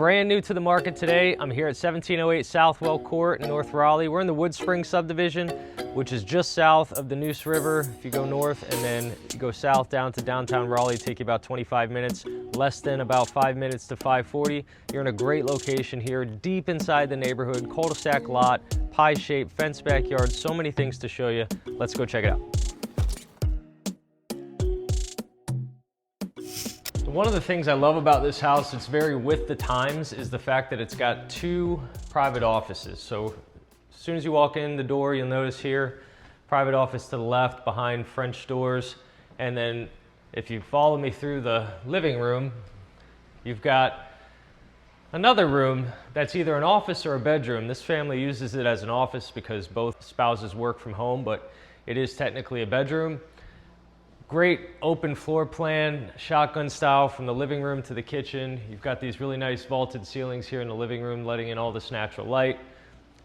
Brand new to the market today. I'm here at 1708 Southwell Court in North Raleigh. We're in the Wood Spring subdivision, which is just south of the Neuse River. If you go north and then you go south down to downtown Raleigh, take you about 25 minutes, less than about 5 minutes to 540. You're in a great location here, deep inside the neighborhood, cul-de-sac lot, pie-shaped, fenced backyard, so many things to show you. Let's go check it out. One of the things I love about this house, it's very with the times, is the fact that it's got two private offices. So as soon as you walk in the door, you'll notice here, private office to the left behind French doors. And then if you follow me through the living room, you've got another room that's either an office or a bedroom. This family uses it as an office because both spouses work from home, but it is technically a bedroom. Great open floor plan, shotgun style from the living room to the kitchen. You've got these really nice vaulted ceilings here in the living room, letting in all this natural light.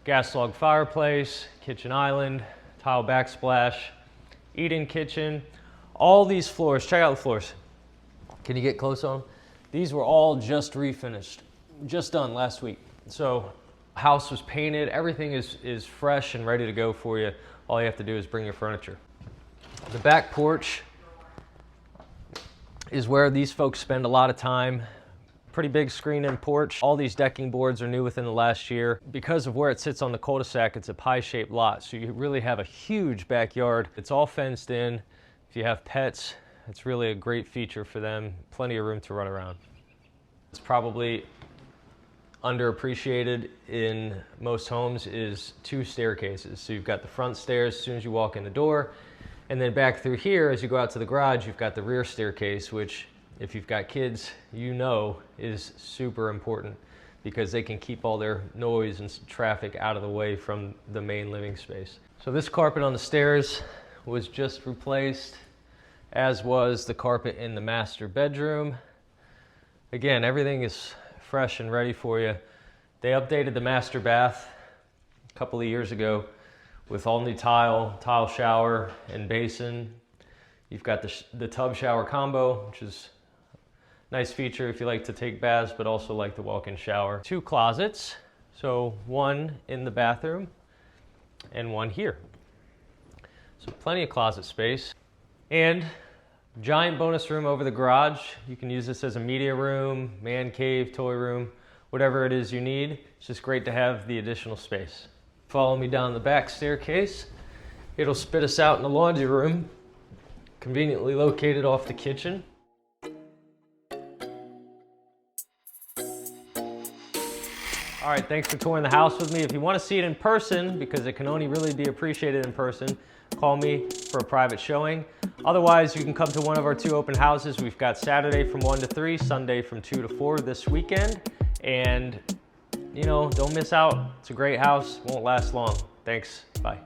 Gas log fireplace, kitchen island, tile backsplash, eat-in kitchen. All these floors, check out the floors. Can you get close on them? These were all just refinished, just done last week. So house was painted, everything is fresh and ready to go for you. All you have to do is bring your furniture. The back porch is where these folks spend a lot of time. Pretty big screen-in porch. All these decking boards are new within the last year. Because of where it sits on the cul-de-sac, it's a pie-shaped lot, so you really have a huge backyard. It's all fenced in. If you have pets, it's really a great feature for them. Plenty of room to run around. It's probably underappreciated in most homes is two staircases. So you've got the front stairs as soon as you walk in the door, and then back through here, as you go out to the garage, you've got the rear staircase, which if you've got kids, you know is super important because they can keep all their noise and traffic out of the way from the main living space. So this carpet on the stairs was just replaced, as was the carpet in the master bedroom. Again, everything is fresh and ready for you. They updated the master bath a couple of years ago with all new tile shower and basin. You've got the tub shower combo, which is a nice feature if you like to take baths, but also like to walk-in shower. Two closets, so one in the bathroom and one here. So plenty of closet space. And giant bonus room over the garage. You can use this as a media room, man cave, toy room, whatever it is you need. It's just great to have the additional space. Follow me down the back staircase. It'll spit us out in the laundry room, conveniently located off the kitchen. All right, thanks for touring the house with me. If you want to see it in person, because it can only really be appreciated in person, call me for a private showing. Otherwise, you can come to one of our two open houses. We've got Saturday from 1 to 3, Sunday from 2 to 4 this weekend. And you know, don't miss out. It's a great house, won't last long. Thanks, bye.